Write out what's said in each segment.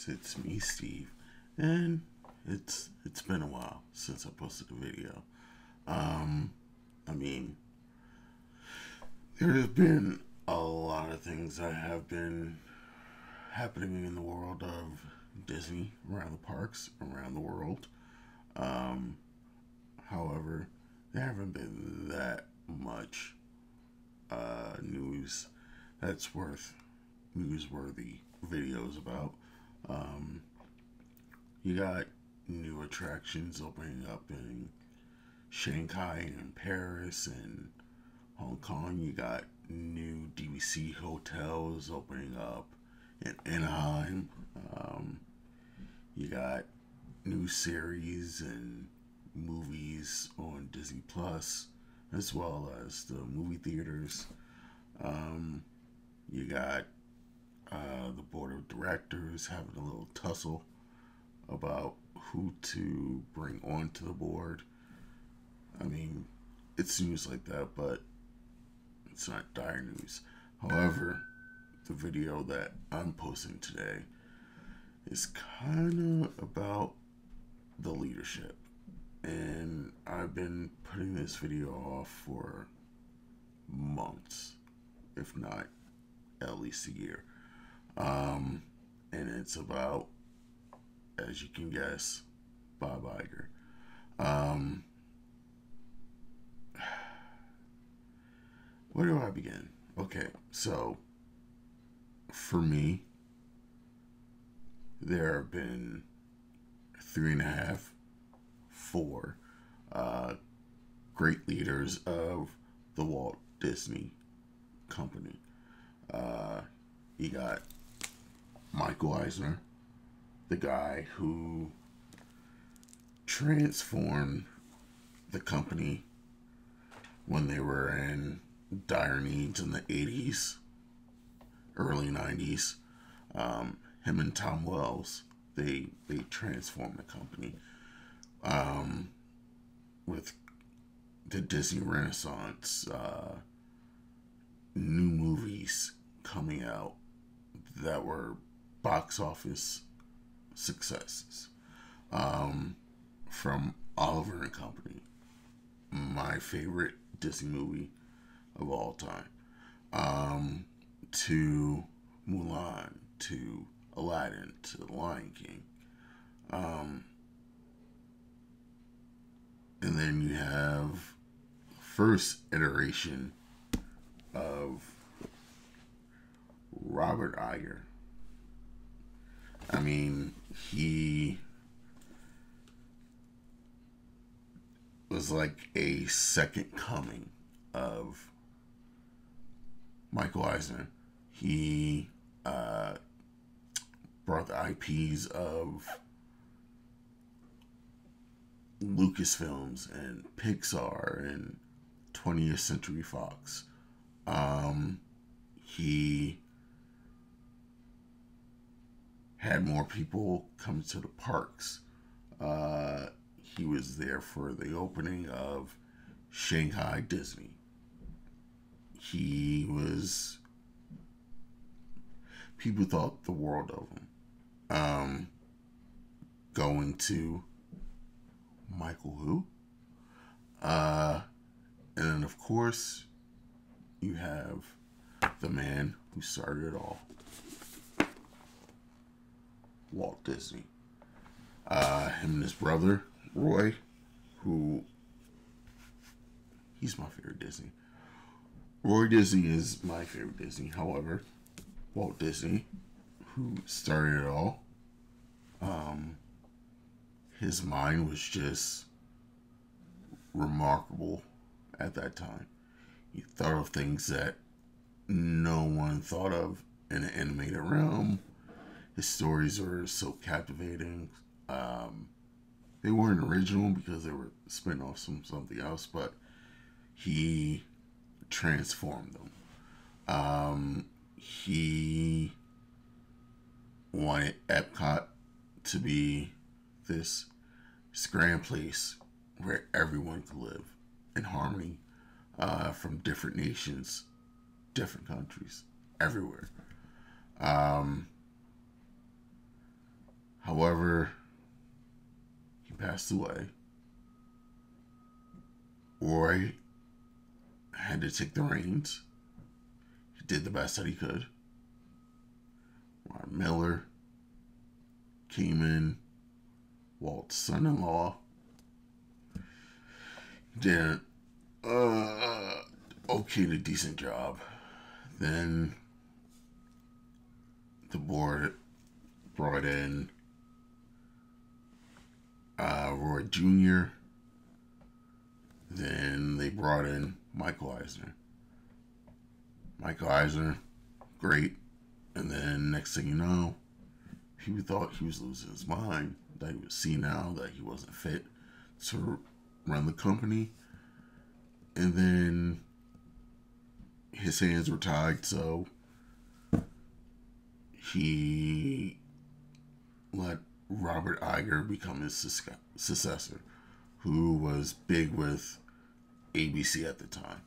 viewers, it's me, Steve, and it's been a while since I posted a video. I mean, there have been a lot of things that have been happening in the world of Disney, around the parks, around the world. However, there haven't been that much news that's worth newsworthy videos about. You got new attractions opening up in Shanghai and Paris and Hong Kong. You got new DVC hotels opening up in Anaheim. You got new series and movies on Disney Plus, as well as the movie theaters. You got the board of directors having a little tussle about who to bring onto the board. I mean, it's news like that, but it's not dire news. However, the video that I'm posting today is kind of about the leadership. And I've been putting this video off for months, if not at least a year. And it's about, as you can guess, Bob Iger. Where do I begin? Okay, so for me, there have been 3.5, 4 great leaders of the Walt Disney Company. You got Michael Eisner, the guy who transformed the company when they were in dire needs in the 80s, early 90s. Him and Tom Wells, they transformed the company with the Disney Renaissance, new movies coming out that were box office successes. From Oliver and Company, my favorite Disney movie of all time, to Mulan, to Aladdin, to The Lion King. And then you have the first iteration of Robert Iger. I mean, he was like a second coming of Michael Eisner. He brought the IPs of Lucasfilms and Pixar and 20th Century Fox. He had more people come to the parks. He was there for the opening of Shanghai Disney. People thought the world of him. Going to Michael who? And then of course you have the man who started it all, Walt Disney. Him and his brother Roy, who he's my favorite Disney. Roy Disney is my favorite Disney. However, Walt Disney, who started it all, his mind was just remarkable at that time. He thought of things that no one thought of in the animated realm. His stories were so captivating. They weren't original because they were spin-offs from something else, but he transformed them. He wanted Epcot to be this grand place where everyone could live in harmony, from different nations, different countries, everywhere. However, he passed away. Roy had to take the reins. He did the best that he could. Ron Miller came in, Walt's son-in-law. Did okay to decent job. Then the board brought in Roy Jr. Then they brought in Michael Eisner. Michael Eisner, great. And then next thing you know, people thought he was losing his mind, that he was senile, that he wasn't fit to run the company. And then his hands were tied, so he let Robert Iger become his successor, who was big with ABC at the time.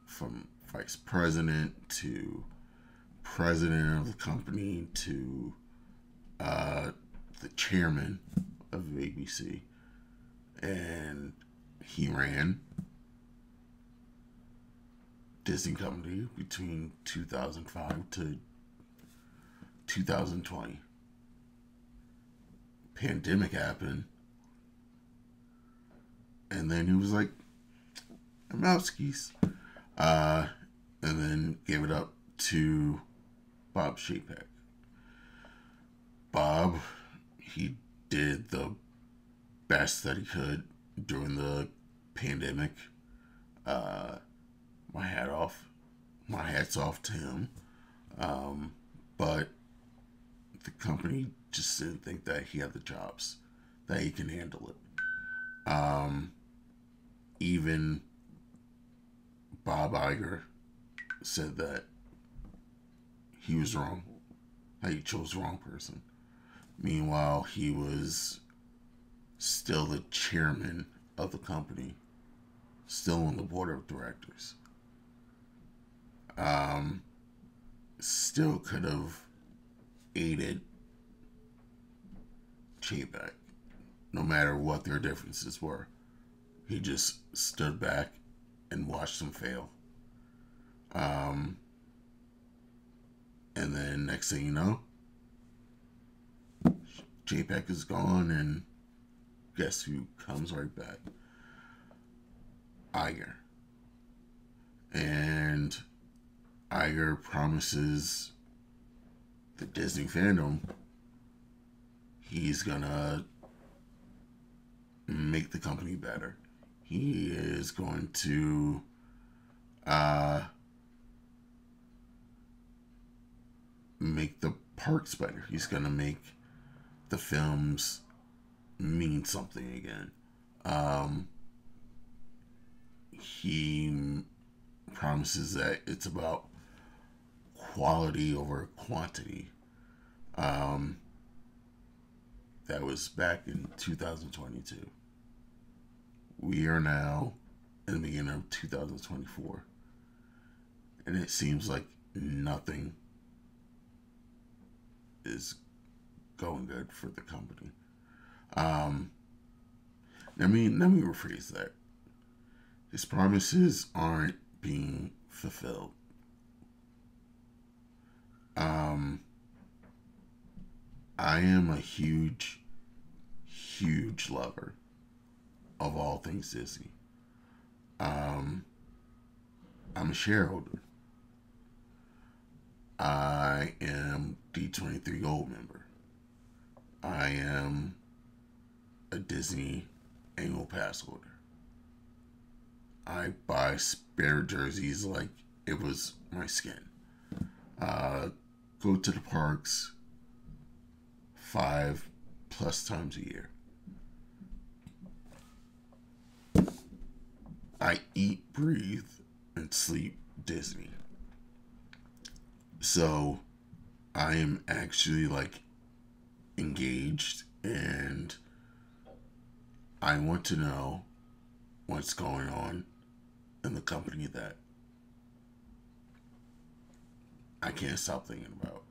From vice president to president of the company to the chairman of ABC. And he ran Disney Company between 2005 to 2020. Pandemic happened. And then he was like, I'm out skis. And then gave it up to Bob Chapek. Bob, he did the best that he could during the pandemic. My hat's off to him. But the company just didn't think that he had the chops, that he can handle it. Even Bob Iger said that he was wrong, that he chose the wrong person. Meanwhile, he was still the chairman of the company, still on the board of directors. Still could have aided Chapek, no matter what their differences were. He just stood back and watched them fail. And then next thing you know, Chapek is gone, and guess who comes right back? Iger. And Iger promises the Disney fandom he's gonna make the company better. He is going to make the parks better. He's gonna make the films mean something again. He promises that it's about quality over quantity. That was back in 2022. We are now in the beginning of 2024. And it seems like nothing is going good for the company. Let me rephrase that. His promises aren't being fulfilled. I am a huge lover of all things Disney. I'm a shareholder. I am D23 Gold member. I am a Disney annual pass holder. I buy spare jerseys like it was my skin. Go to the parks 5+ times a year. I eat, breathe, and sleep Disney. So I am actually like engaged, and I want to know what's going on in the company that I can't stop thinking about.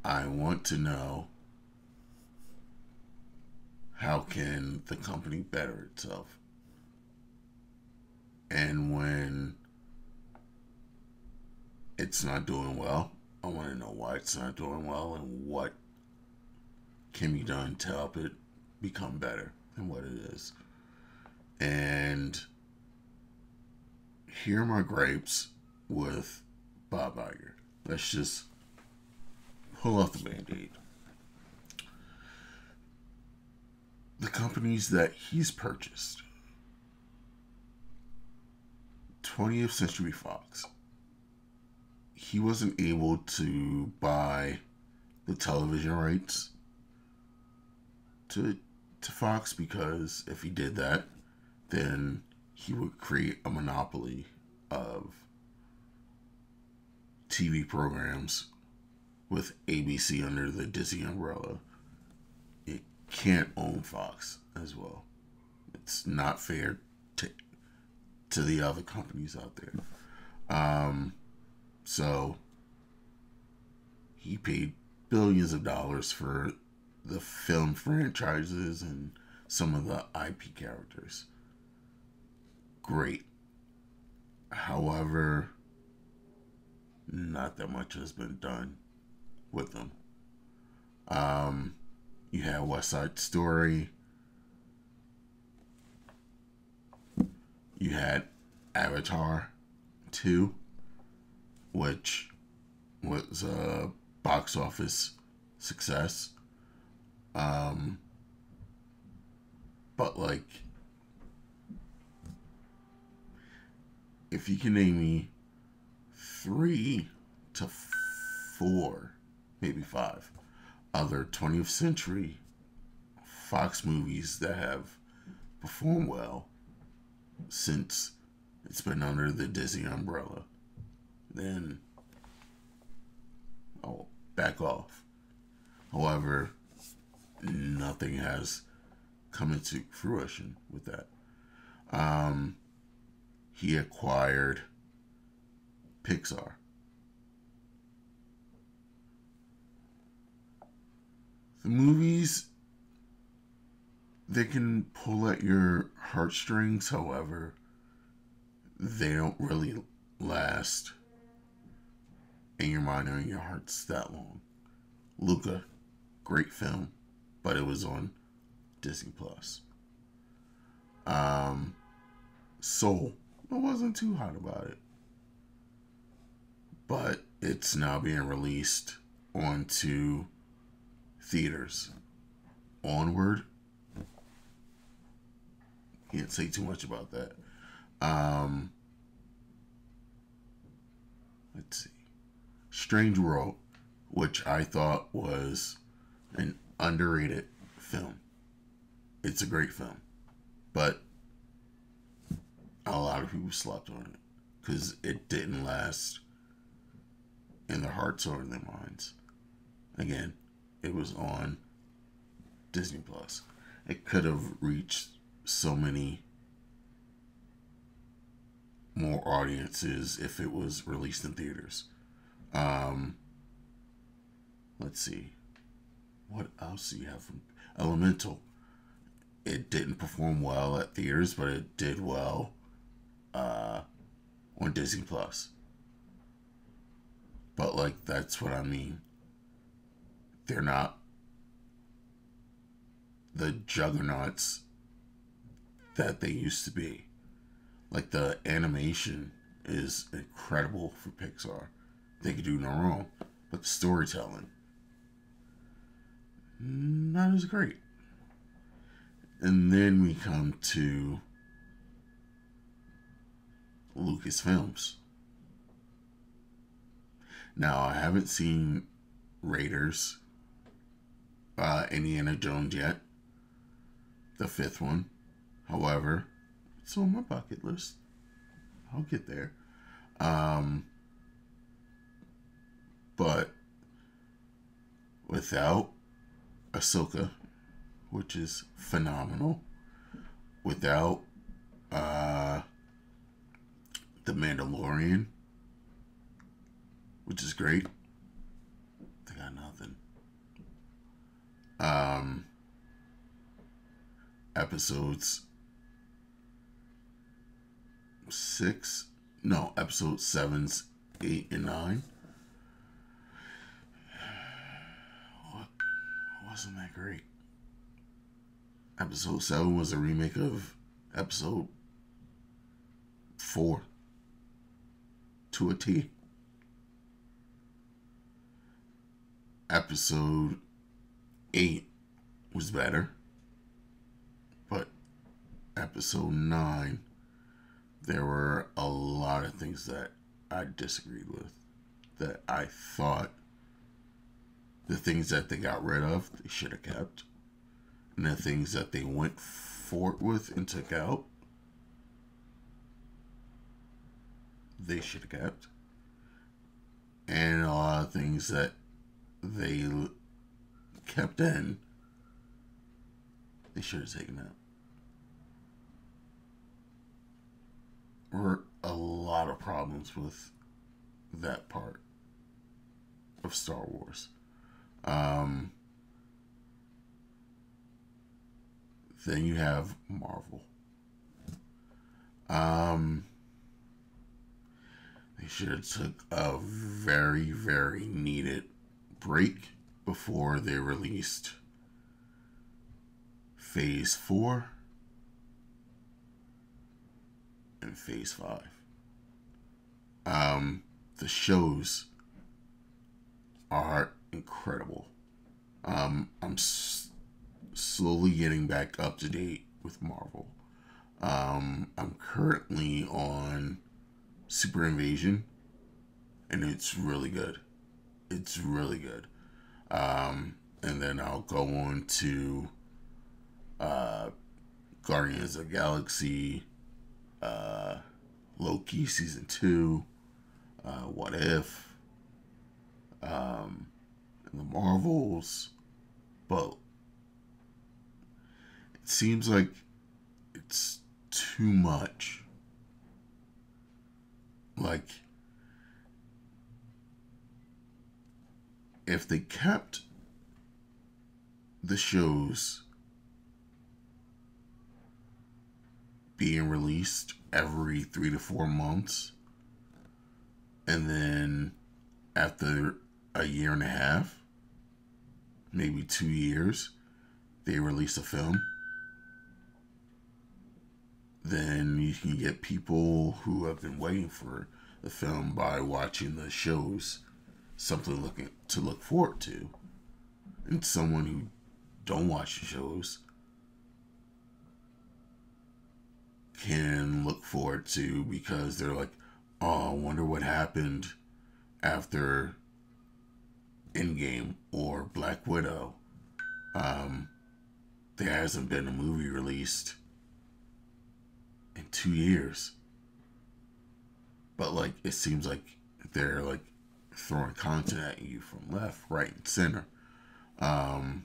I want to know how can the company better itself? And when it's not doing well, I want to know why it's not doing well and what can be done to help it become better than what it is. And here are my gripes with Bob Iger. Let's just pull off the Band-Aid. The companies that he's purchased: 20th Century Fox. He wasn't able to buy the television rights to Fox, because if he did that, then he would create a monopoly of TV programs with ABC under the Disney umbrella. It can't own Fox as well. It's not fair to the other companies out there. So he paid billions of dollars for the film franchises and some of the IP characters. Great. However, not that much has been done with them. You had West Side Story. You had Avatar 2, which was a box office success. But like, if you can name me 3 to 4, maybe 5 other 20th century Fox movies that have performed well since it's been under the Disney umbrella, then I'll back off. However, nothing has come into fruition with that. He acquired Pixar. The movies, they can pull at your heartstrings. However, they don't really last in your mind or in your hearts that long. Luca, great film, but it was on Disney Plus. Soul, I wasn't too hot about it, but it's now being released onto theaters. Onward, can't say too much about that. Let's see. Strange World, which I thought was an underrated film. It's a great film, but a lot of people slept on it because it didn't last in their hearts or in their minds. Again, it was on Disney Plus. It could have reached so many more audiences if it was released in theaters. Let's see. What else do you have from Elemental? It didn't perform well at theaters, but it did well on Disney Plus. But like, that's what I mean. They're not the juggernauts that they used to be. Like, the animation is incredible for Pixar. They could do no wrong. But the storytelling, not as great. And then we come to Lucasfilms. Now, I haven't seen Raiders, Indiana Jones yet, the 5th one. However, it's on my bucket list. I'll get there. But without Ahsoka, which is phenomenal, without The Mandalorian, which is great, they got nothing. episodes episode 7's 8 and 9. Wasn't that great? Episode 7 was a remake of episode 4 to a T. Episode 8 was better, but episode 9, there were a lot of things that I disagreed with, that I thought the things that they got rid of, they should have kept. And the things that they went forward with and took out, they should have kept. And a lot of things that they kept in, they should have taken out. There were a lot of problems with that part of Star Wars. Then you have Marvel. They should have took a very, very needed break before they released Phase 4 and Phase 5. The shows are incredible. I'm slowly getting back up to date with Marvel. I'm currently on Super Invasion, and it's really good. It's really good. And then I'll go on to Guardians of the Galaxy, Loki Season 2, What If, and the Marvels. But it seems like it's too much. Like, if they kept the shows being released every 3 to 4 months, and then after a year and a half, maybe 2 years, they release a film, then you can get people who have been waiting for the film by watching the shows something to look forward to. And someone who don't watch the shows can look forward to, because they're like, oh, I wonder what happened after Endgame or Black Widow. There hasn't been a movie released in 2 years. But like, it seems like they're like throwing content at you from left, right, and center. I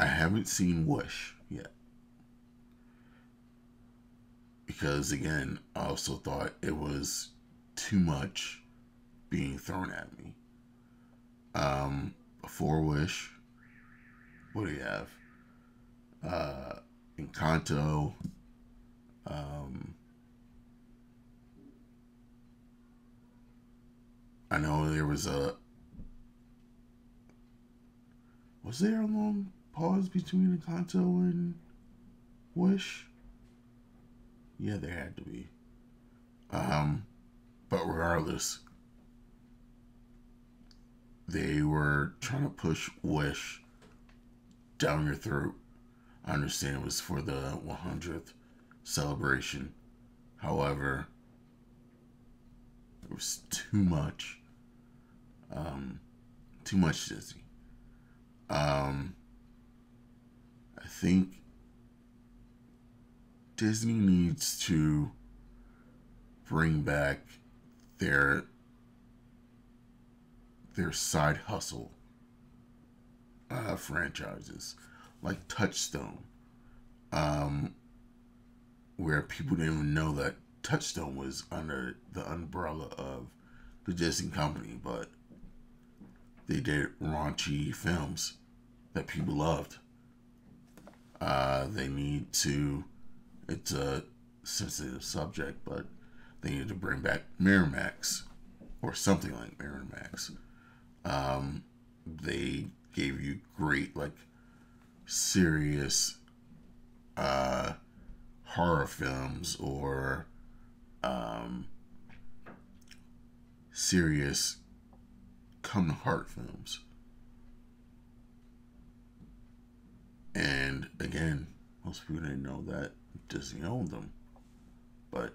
haven't seen Wish yet, because again, I also thought it was too much being thrown at me. Before Wish, what do you have? Encanto. I know there was there a long pause between Encanto and Wish? Yeah, there had to be. But regardless, they were trying to push Wish down your throat. I understand it was for the 100th celebration. However, it was too much. Too much Disney. I think Disney needs to bring back their side hustle franchises, like Touchstone, where people didn't even know that Touchstone was under the umbrella of the Disney company, but They did raunchy films that people loved. They need to, it's a sensitive subject, but they need to bring back Miramax or something like Miramax. They gave you great, like, serious horror films or serious come to heart films. And again, most people didn't know that Disney owned them, but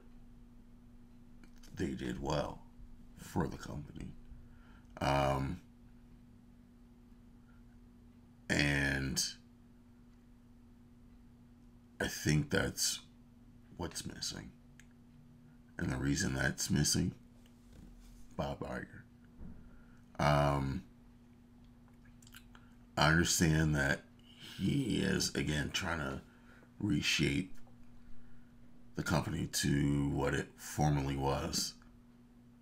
they did well for the company. And I think that's what's missing. And the reason that's missing, Bob Iger. I understand that he is, again, trying to reshape the company to what it formerly was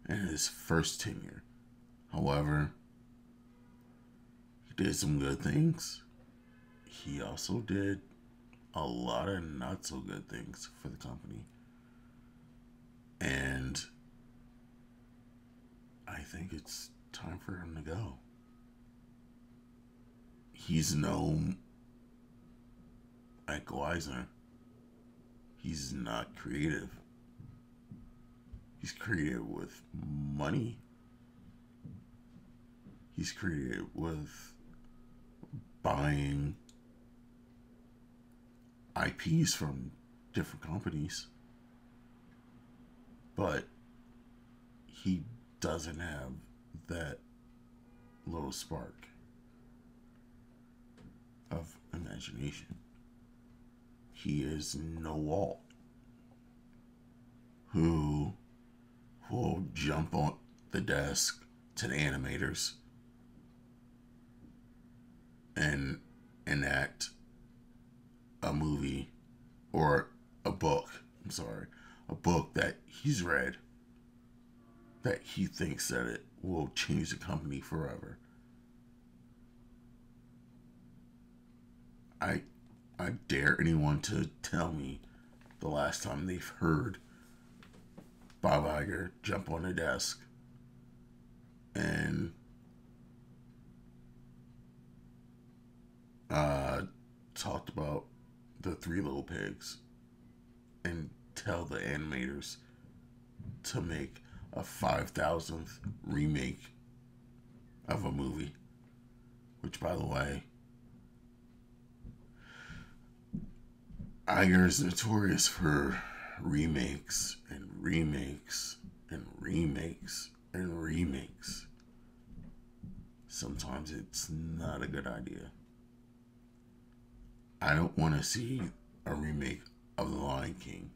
in his first tenure. However, he did some good things. He also did a lot of not so good things for the company. And I think it's time for him to go. He's no Ike Eisner. He's not creative. He's creative with money. He's creative with buying IPs from different companies. But he doesn't have that little spark of imagination. He is no Walt, who will jump on the desk to the animators and enact a movie or a book. A book that he's read, that he thinks that it will change the company forever. I dare anyone to tell me the last time they've heard Bob Iger jump on a desk and talked about the Three Little Pigs and tell the animators to make a 5,000th remake of a movie. Which, by the way, Iger is notorious for remakes and remakes and remakes and remakes. Sometimes it's not a good idea. I don't want to see a remake of The Lion King.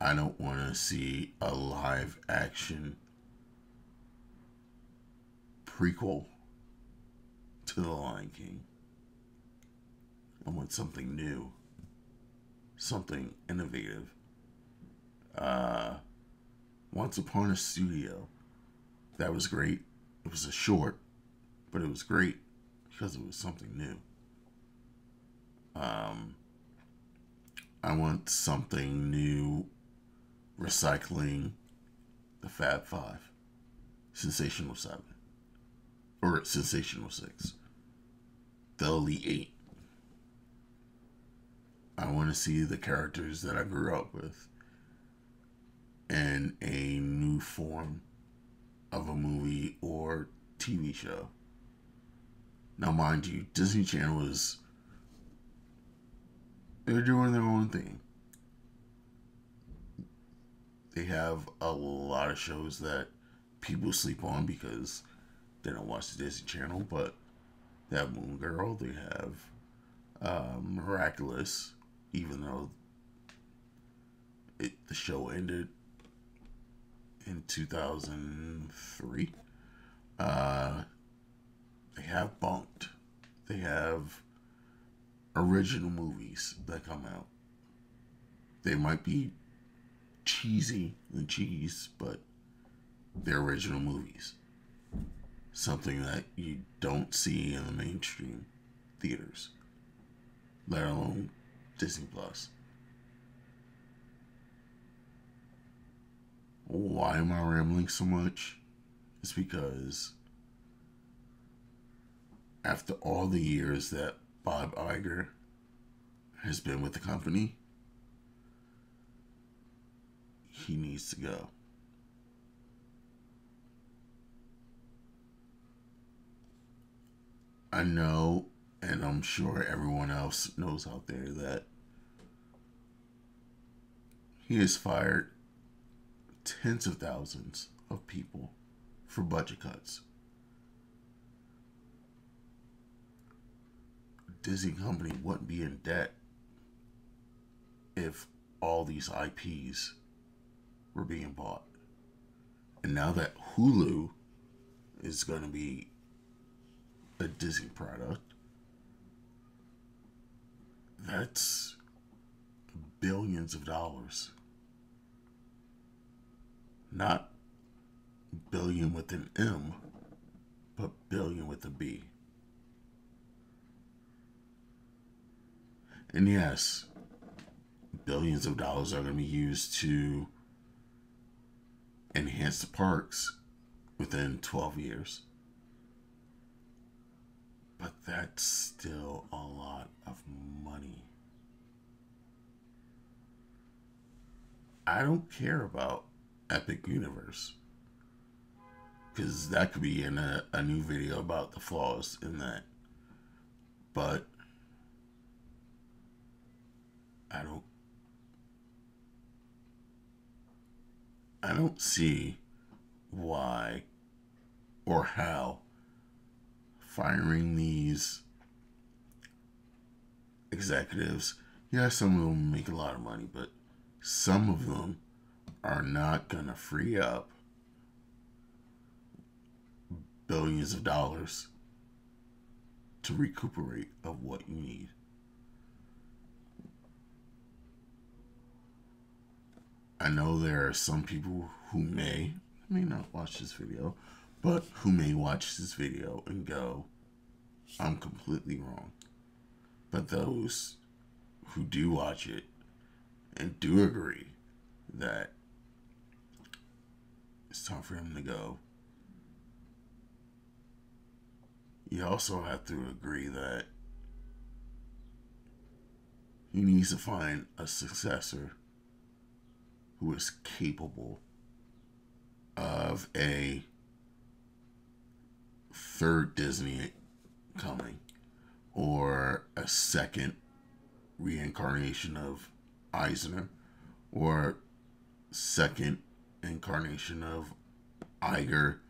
I don't want to see a live action prequel to The Lion King. I want something new, something innovative. Once Upon a Studio, that was great. It was a short, but it was great because it was something new. I want something new, recycling the Fab Five, Sensational Seven, or Sensational Six, the Elite Eight. I want to see the characters that I grew up with in a new form of a movie or TV show. Now, mind you, Disney Channel they're doing their own thing. They have a lot of shows that people sleep on because they don't watch the Disney Channel, but they have Moon Girl, they have Miraculous, even though the show ended in 2003. They have Bunked. They have original movies that come out. They might be cheesy and cheese, but they're original movies. something that you don't see in the mainstream theaters, let alone Disney Plus. Why am I rambling so much? It's because after all the years that Bob Iger has been with the company, he needs to go. I know, and I'm sure everyone else knows out there, that he has fired tens of thousands of people for budget cuts. Disney company wouldn't be in debt if all these IPs were being bought. And now that Hulu is going to be a Disney product, that's billions of dollars. Not billion with an M, but billion with a B. And yes, billions of dollars are going to be used to enhance the parks within 12 years. But that's still a lot of money. I don't care about Epic Universe, because that could be in a new video about the flaws in that. But I don't see why or how firing these executives, yeah, some of them make a lot of money, but some of them are not going to free up billions of dollars to recuperate of what you need. I know there are some people who may not watch this video, but who may watch this video and go, I'm completely wrong. But those who do watch it and do agree that it's time for him to go, you also have to agree that he needs to find a successor who is capable of a third Disney coming, or a second reincarnation of Eisner, or second incarnation of Iger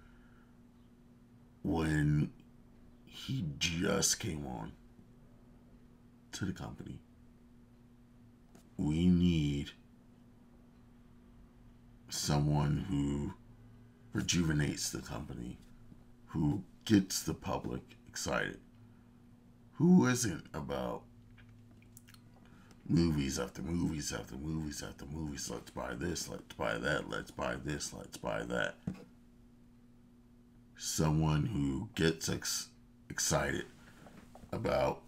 when he just came on to the company. We need someone who rejuvenates the company, who gets the public excited, who isn't about movies after movies after movies after movies. Let's buy this, let's buy that, let's buy this, let's buy that. Someone who gets excited about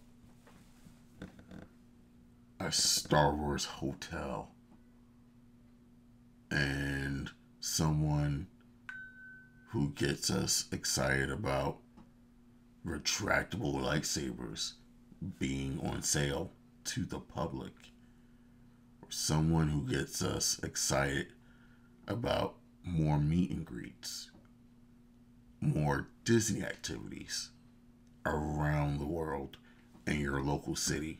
a Star Wars hotel, and someone who gets us excited about retractable lightsabers being on sale to the public, or someone who gets us excited about more meet and greets, more Disney activities around the world, in your local city,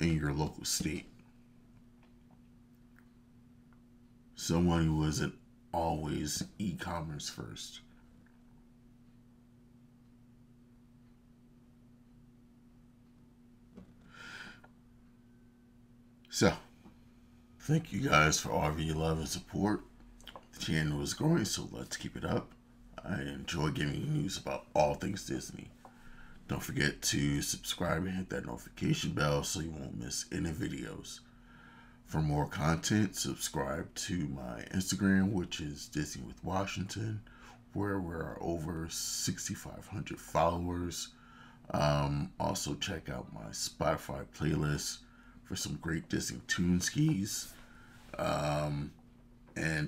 in your local state. Someone who isn't always e-commerce first. So, thank you guys for all of your love and support. The channel is growing, so let's keep it up. I enjoy giving you news about all things Disney. Don't forget to subscribe and hit that notification bell so you won't miss any videos. For more content, subscribe to my Instagram, which is Disney with Washington, where we're over 6,500 followers. Also, check out my Spotify playlist for some great Disney tune skis. And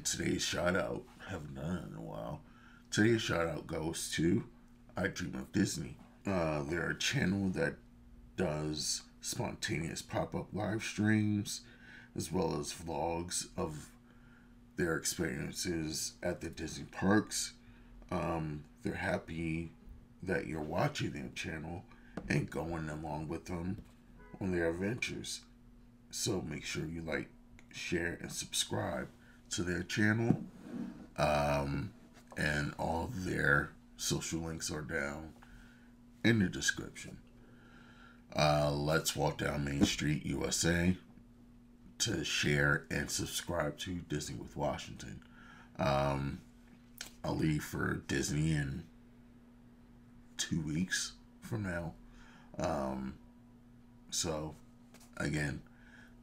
today's shout out, haven't done it in a while. Today's shout out goes to I Dream of Disney. They're a channel that does spontaneous pop up live streams as well as vlogs of their experiences at the Disney parks. They're happy that you're watching their channel and going along with them on their adventures. So make sure you like, share, and subscribe to their channel. And all of their social links are down in the description. Let's walk down Main Street, USA to share and subscribe to Disney with Washington. I'll leave for Disney in 2 weeks from now. So, again,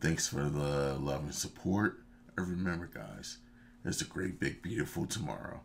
thanks for the love and support. And remember, guys, there's a great, big, beautiful tomorrow.